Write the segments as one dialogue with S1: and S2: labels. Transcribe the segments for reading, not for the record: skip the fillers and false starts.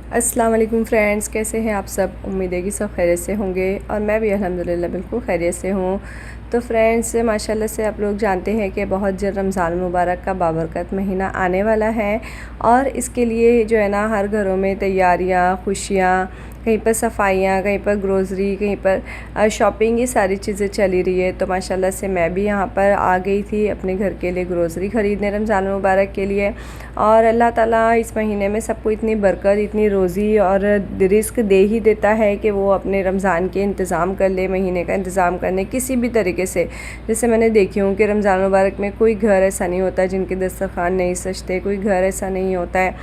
S1: अस्सलाम वालेकुम फ्रेंड्स, कैसे हैं आप सब। उम्मीद है कि सब खैरियत से होंगे और मैं भी अल्हम्दुलिल्लाह बिल्कुल खैरियत से हूँ। तो फ्रेंड्स, माशाल्लाह से आप लोग जानते हैं कि बहुत जल्द रमज़ान मुबारक का बाबरकत महीना आने वाला है और इसके लिए जो है ना हर घरों में तैयारियाँ, खुशियाँ, कहीं पर सफाइयाँ, कहीं पर ग्रोसरी, कहीं पर शॉपिंग, ये सारी चीज़ें चली रही है। तो माशाल्लाह से मैं भी यहाँ पर आ गई थी अपने घर के लिए ग्रोसरी ख़रीदने रमज़ान मुबारक के लिए। और अल्लाह ताला इस महीने में सबको इतनी बरकत, इतनी रोज़ी और रिस्क दे ही देता है कि वो अपने रमज़ान के इंतज़ाम कर ले, महीने का इंतज़ाम करने किसी भी तरीके से। जैसे मैंने देखी हूँ कि रमज़ान मुबारक में कोई घर ऐसा नहीं होता जिनके दस्तरखान नहीं सजते, कोई घर ऐसा नहीं होता है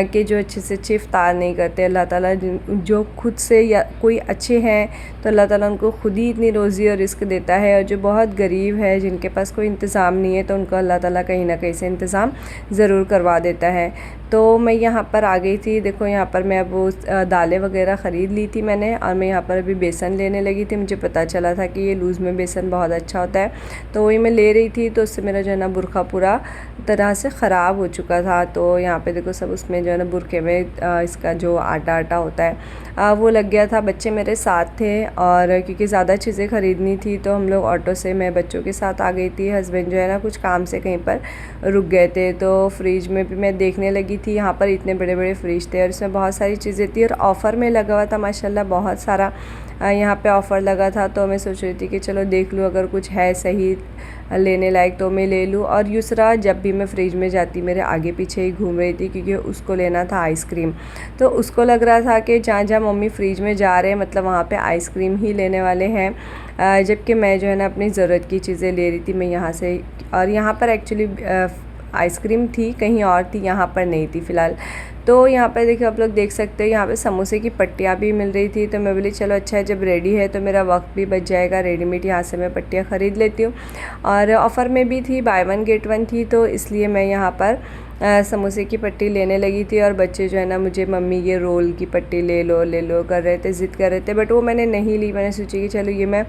S1: कि जो अच्छे इफ्तार नहीं करते। अल्लाह ताला जो खुद से या कोई अच्छे हैं तो अल्लाह ताला उनको खुद ही इतनी रोज़ी और रिस्क देता है, और जो बहुत गरीब है, जिनके पास कोई इंतज़ाम नहीं है, तो उनको अल्लाह ताला कहीं ना कहीं से इंतज़ाम ज़रूर करवा देता है। तो मैं यहाँ पर आ गई थी। देखो यहाँ पर मैं अब वो दालें वगैरह ख़रीद ली थी मैंने, और मैं यहाँ पर अभी बेसन लेने लगी थी। मुझे पता चला था कि ये लूज़ में बेसन बहुत अच्छा होता है, तो वही मैं ले रही थी। तो उससे मेरा जो है ना बुरखा पूरा तरह से ख़राब हो चुका था। तो यहाँ पे देखो सब उसमें जो है ना बुरखे में इसका जो आटा आटा होता है वो लग गया था। बच्चे मेरे साथ थे, और क्योंकि ज़्यादा चीज़ें ख़रीदनी थी तो हम लोग ऑटो से, मैं बच्चों के साथ आ गई थी। हस्बैंड जो है ना कुछ काम से कहीं पर रुक गए थे, तो फ्रिज में भी मैं देखने लगी थी। यहाँ पर इतने बड़े बड़े फ्रिज थे और इसमें बहुत सारी चीज़ें थी और ऑफ़र में लगा हुआ था माशाल्लाह बहुत सारा। यहाँ पे ऑफ़र लगा था, तो मैं सोच रही थी कि चलो देख लूँ, अगर कुछ है सही लेने लायक तो मैं ले लूँ। और युसरा जब भी मैं फ्रिज में जाती मेरे आगे पीछे ही घूम रही थी, क्योंकि उसको लेना था आइसक्रीम। तो उसको लग रहा था कि जहाँ जहाँ मम्मी फ्रिज में जा रहे हैं मतलब वहाँ पे आइसक्रीम ही लेने वाले हैं, जबकि मैं जो है ना अपनी ज़रूरत की चीज़ें ले रही थी मैं यहाँ से। और यहाँ पर एक्चुअली आइसक्रीम थी, कहीं और थी, यहाँ पर नहीं थी फ़िलहाल। तो यहाँ पर देखिए, आप लोग देख सकते हैं यहाँ पे समोसे की पट्टियाँ भी मिल रही थी। तो मैं बोली चलो अच्छा है, जब रेडी है तो मेरा वक्त भी बच जाएगा, रेडीमेड यहाँ से मैं पट्टियाँ ख़रीद लेती हूँ। और ऑफ़र में भी थी, बाय वन गेट वन थी, तो इसलिए मैं यहाँ पर समोसे की पट्टी लेने लगी थी। और बच्चे जो है ना मुझे मम्मी ये रोल की पट्टी ले लो कर रहे थे, ज़िद कर रहे थे, बट वो मैंने नहीं ली। मैंने सोची कि चलो ये मैं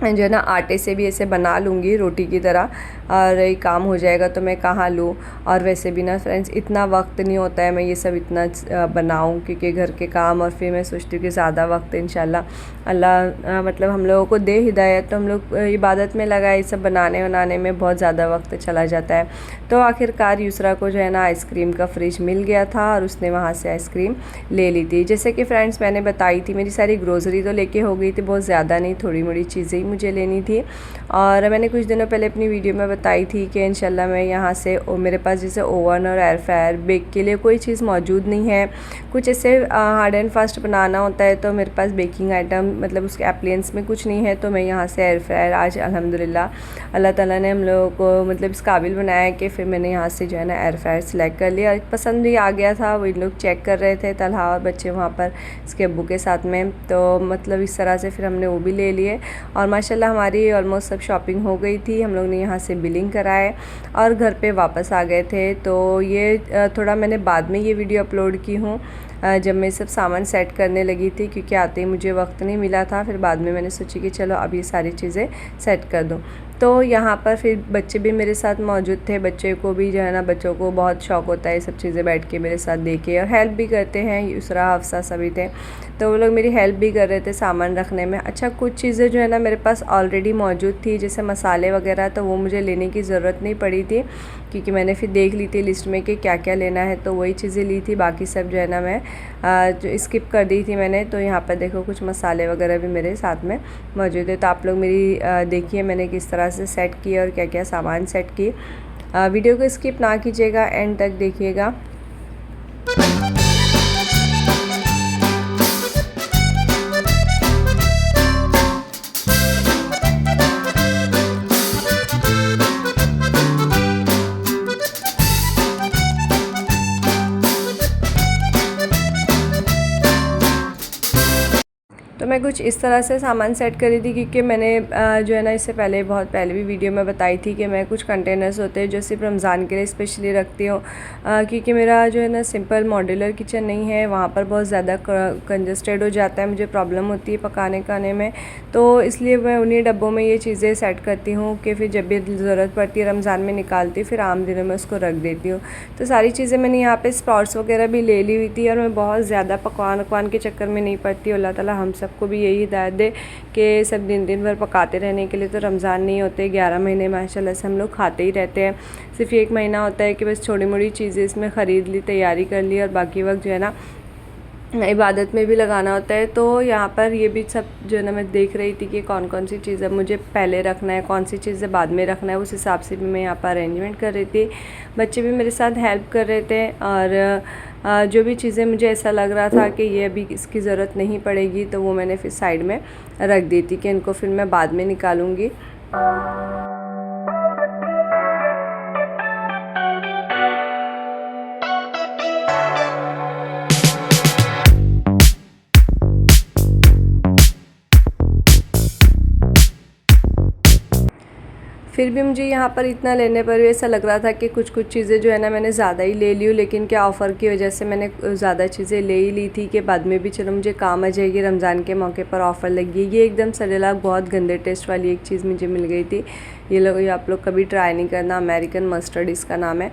S1: जो है ना आटे से भी ऐसे बना लूँगी रोटी की तरह, और ये काम हो जाएगा, तो मैं कहाँ लूँ। और वैसे भी ना फ्रेंड्स इतना वक्त नहीं होता है मैं ये सब इतना बनाऊँ, क्योंकि घर के काम, और फिर मैं सोचती हूँ कि ज़्यादा वक्त इंशाल्लाह अल्लाह मतलब हम लोगों को दे हिदायत, तो हम लोग इबादत में लगाए, ये सब बनाने में बहुत ज़्यादा वक्त चला जाता है। तो आखिरकार यूसरा को जो है ना आइसक्रीम का फ्रिज मिल गया था, और उसने वहाँ से आइसक्रीम ले ली थी। जैसे कि फ्रेंड्स मैंने बताई थी, मेरी सारी ग्रोसरी तो लेके हो गई थी, बहुत ज़्यादा नहीं, थोड़ी मोड़ी चीज़ें ही मुझे लेनी थी। और मैंने कुछ दिनों पहले अपनी वीडियो में बताई थी कि इंशाल्लाह मैं यहाँ से मेरे पास जैसे ओवन और एयर फ्रायर, बेक के लिए कोई चीज़ मौजूद नहीं है, कुछ ऐसे हार्ड एंड फास्ट बनाना होता है, तो मेरे पास बेकिंग आइटम मतलब उसके अप्लायंस में कुछ नहीं है। तो मैं यहाँ से एयर फ्रायर, आज अल्हम्दुलिल्लाह अल्लाह ताला ने हम लोगों को मतलब इस काबिल बनाया कि फिर मैंने यहाँ से जो है ना एयर फ्रायर सेलेक्ट कर लिया। पसंद भी आ गया था, वो लोग चेक कर रहे थे, तलहा और बच्चे वहाँ पर इसके अब्बू के साथ में। तो मतलब इस तरह से फिर हमने वो भी ले लिए, और माशाल्लाह हमारी ऑलमोस्ट सब शॉपिंग हो गई थी। हम लोग ने यहाँ से बिलिंग कराए और घर पे वापस आ गए थे। तो ये थोड़ा मैंने बाद में ये वीडियो अपलोड की हूँ, जब मैं सब सामान सेट करने लगी थी, क्योंकि आते ही मुझे वक्त नहीं मिला था। फिर बाद में मैंने सोची कि चलो अब ये सारी चीज़ें सेट कर दूँ। तो यहाँ पर फिर बच्चे भी मेरे साथ मौजूद थे। बच्चे को भी जो है ना, बच्चों को बहुत शौक़ होता है ये सब चीज़ें बैठ के मेरे साथ देखे, और हेल्प भी करते हैं। यूसरा, हफ्सा सभी थे, तो वो लोग मेरी हेल्प भी कर रहे थे सामान रखने में। अच्छा, कुछ चीज़ें जो है ना मेरे पास ऑलरेडी मौजूद थी, जैसे मसाले वगैरह, तो वो मुझे लेने की ज़रूरत नहीं पड़ी थी, क्योंकि मैंने फिर देख ली थी लिस्ट में कि क्या क्या लेना है, तो वही चीज़ें ली थी। बाकी सब जो है ना मैं जो स्किप कर दी थी मैंने। तो यहाँ पर देखो कुछ मसाले वगैरह भी मेरे साथ में मौजूद है। तो आप लोग मेरी देखिए मैंने किस तरह से सेट की और क्या क्या सामान सेट की। वीडियो को स्किप ना कीजिएगा, एंड तक देखिएगा। तो मैं कुछ इस तरह से सामान सेट करी थी, क्योंकि मैंने जो है ना इससे पहले बहुत पहले भी वीडियो में बताई थी कि मैं कुछ कंटेनर्स होते हैं जो सिर्फ रमज़ान के लिए स्पेशली रखती हूँ, क्योंकि मेरा जो है ना सिंपल मॉड्यूलर किचन नहीं है, वहाँ पर बहुत ज़्यादा कंजस्टेड हो जाता है, मुझे प्रॉब्लम होती है पकाने खाने में। तो इसलिए मैं उन्हीं डब्बों में ये चीज़ें सेट करती हूँ कि फिर जब भी ज़रूरत पड़ती है रमज़ान में निकालती, फिर आम दिनों में उसको रख देती हूँ। तो सारी चीज़ें मैंने यहाँ पे स्प्रॉट्स वगैरह भी ले ली हुई थी, और मैं बहुत ज़्यादा पकवान के चक्कर में नहीं पड़ती। अल्लाह ताला हम सबको भी यही हिदायत दे कि सब दिन भर पकाते रहने के लिए तो रमज़ान नहीं होते, 11 महीने माशाल्लाह से हम लोग खाते ही रहते हैं। सिर्फ एक महीना होता है कि बस छोटी मोटी चीज़ें इसमें ख़रीद ली, तैयारी कर ली, और बाकी वक्त जो है ना इबादत में भी लगाना होता है। तो यहाँ पर ये भी सब जो है ना मैं देख रही थी कि कौन कौन सी चीज़ें मुझे पहले रखना है, कौन सी चीज़ें बाद में रखना है, उस हिसाब से भी मैं यहाँ पर अरेंजमेंट कर रही थी। बच्चे भी मेरे साथ हेल्प कर रहे थे, और जो भी चीज़ें मुझे ऐसा लग रहा था कि ये अभी इसकी ज़रूरत नहीं पड़ेगी, तो वो मैंने फिर साइड में रख दी थी कि इनको फिर मैं बाद में निकालूँगी। फिर भी मुझे यहाँ पर इतना लेने पर भी ऐसा लग रहा था कि कुछ चीज़ें जो है ना मैंने ज़्यादा ही ले ली हूँ, लेकिन क्या ऑफ़र की वजह से मैंने ज़्यादा चीज़ें ले ही ली थी कि बाद में भी चलो मुझे काम आ जाएगी, रमज़ान के मौके पर ऑफ़र लगी। ये एकदम सरेला बहुत गंदे टेस्ट वाली एक चीज़ मुझे मिल गई थी। ये आप लोग कभी ट्राई नहीं करना, अमेरिकन मस्टर्ड इसका नाम है।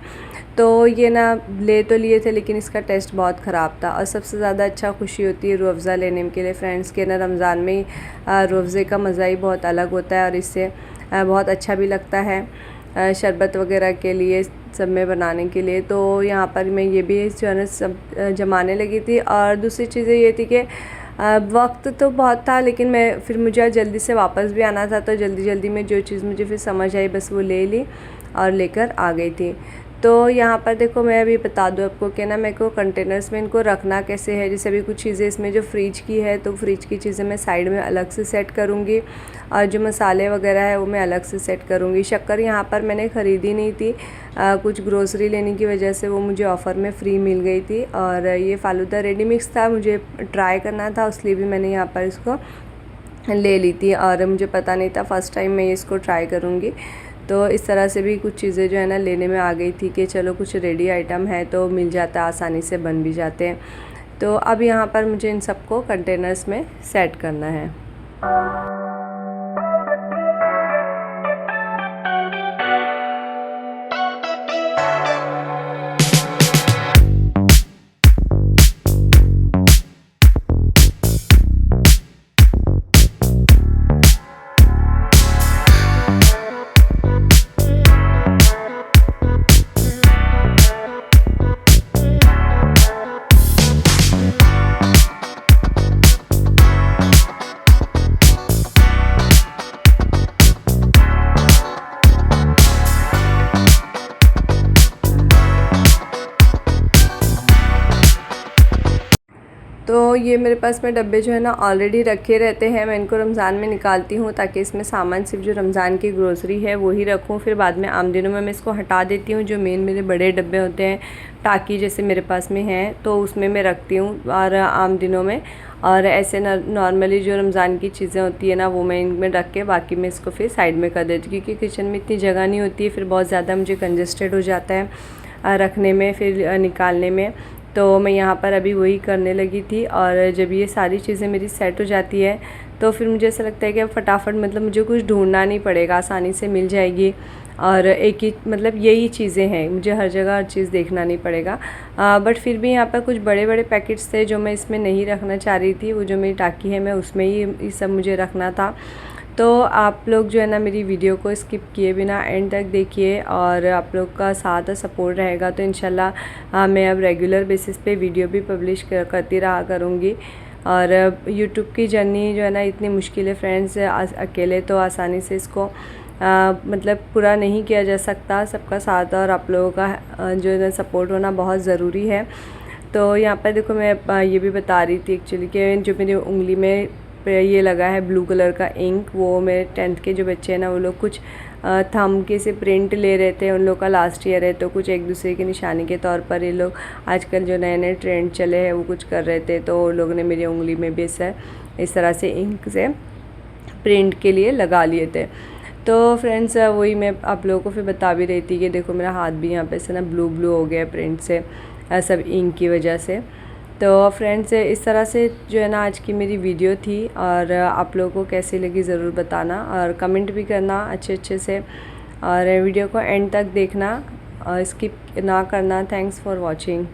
S1: तो ये ना ले तो लिए थे, लेकिन इसका टेस्ट बहुत ख़राब था। और सबसे ज़्यादा अच्छा खुशी होती है रूह अफ़ज़ा लेने के लिए फ्रेंड्स के ना, रमज़ान में रूह अफ़ज़े का मज़ा ही बहुत अलग होता है, और इससे बहुत अच्छा भी लगता है शरबत वगैरह के लिए, सब में बनाने के लिए। तो यहाँ पर मैं ये भी जो है ना सब जमाने लगी थी। और दूसरी चीज़ें ये थी कि वक्त तो बहुत था, लेकिन मैं फिर मुझे जल्दी से वापस भी आना था, तो जल्दी में जो चीज़ मुझे फिर समझ आई बस वो ले ली और लेकर आ गई थी। तो यहाँ पर देखो मैं अभी बता दूँ आपको कि ना मेरे को कंटेनर्स में इनको रखना कैसे है। जैसे अभी कुछ चीज़ें इसमें जो फ्रिज की है, तो फ्रिज की चीज़ें मैं साइड में अलग से सेट करूँगी, और जो मसाले वगैरह है वो मैं अलग से सेट करूँगी। शक्कर यहाँ पर मैंने ख़रीदी नहीं थी, कुछ ग्रोसरी लेने की वजह से वो मुझे ऑफ़र में फ्री मिल गई थी। और ये फ़ालूदा रेडी मिक्स था, मुझे ट्राई करना था, इसलिए भी मैंने यहाँ पर इसको ले ली थी, और मुझे पता नहीं था, फ़र्स्ट टाइम मैं इसको ट्राई करूँगी। तो इस तरह से भी कुछ चीज़ें जो है ना लेने में आ गई थी कि चलो कुछ रेडी आइटम है तो मिल जाता है, आसानी से बन भी जाते हैं। तो अब यहाँ पर मुझे इन सबको कंटेनर्स में सेट करना है। तो ये मेरे पास में डब्बे जो है ना ऑलरेडी रखे रहते हैं, मैं इनको रमज़ान में निकालती हूँ ताकि इसमें सामान सिर्फ जो रमज़ान की ग्रोसरी है वही रखूँ। फिर बाद में आम दिनों में मैं इसको हटा देती हूँ। जो मेन मेरे बड़े डब्बे होते हैं, टाकी जैसे मेरे पास में हैं, तो उसमें मैं रखती हूँ और आम दिनों में। और ऐसे नॉर्मली जो रमज़ान की चीज़ें होती है ना वो मैं इनमें रख के बाकी मैं इसको फिर साइड में कर देती हूँ, क्योंकि किचन में इतनी जगह नहीं होती है, फिर बहुत ज़्यादा मुझे कंजस्टेड हो जाता है रखने में फिर निकालने में। तो मैं यहाँ पर अभी वही करने लगी थी। और जब ये सारी चीज़ें मेरी सेट हो जाती है तो फिर मुझे ऐसा लगता है कि अब फटाफट मतलब मुझे कुछ ढूंढना नहीं पड़ेगा, आसानी से मिल जाएगी। और एक ही मतलब यही चीज़ें हैं, मुझे हर जगह हर चीज़ देखना नहीं पड़ेगा। बट फिर भी यहाँ पर कुछ बड़े बड़े पैकेट्स थे जो मैं इसमें नहीं रखना चाह रही थी। वो जो मेरी टाकी है मैं उसमें ही ये सब मुझे रखना था। तो आप लोग जो है ना मेरी वीडियो को स्किप किए बिना एंड तक देखिए, और आप लोग का साथ और सपोर्ट रहेगा तो इंशाल्लाह मैं अब रेगुलर बेसिस पे वीडियो भी पब्लिश करती रहा करूँगी। और यूट्यूब की जर्नी जो है ना इतनी मुश्किल है फ्रेंड्स, अकेले तो आसानी से इसको मतलब पूरा नहीं किया जा सकता। सबका साथ और आप लोगों का जो है ना सपोर्ट होना बहुत ज़रूरी है। तो यहाँ पर देखो मैं ये भी बता रही थी एक्चुअली कि जो मेरी उंगली में पे ये लगा है ब्लू कलर का इंक, वो मेरे 10th के जो बच्चे हैं ना वो लोग कुछ थंब के से प्रिंट ले रहे थे। उन लोग का लास्ट ईयर है तो कुछ एक दूसरे की निशानी के तौर पर ये लोग आजकल जो नए नए ट्रेंड चले हैं वो कुछ कर रहे थे। तो लोग ने मेरी उंगली में भी इस तरह से इंक से प्रिंट के लिए लगा लिए थे। तो फ्रेंड्स वही मैं आप लोगों को फिर बता भी रही थी कि देखो मेरा हाथ भी यहाँ पे से ना ब्लू ब्लू हो गया प्रिंट से, सब इंक की वजह से। तो फ्रेंड्स इस तरह से जो है ना आज की मेरी वीडियो थी, और आप लोगों को कैसी लगी ज़रूर बताना और कमेंट भी करना अच्छे से, और वीडियो को एंड तक देखना, स्किप ना करना। Thanks for watching.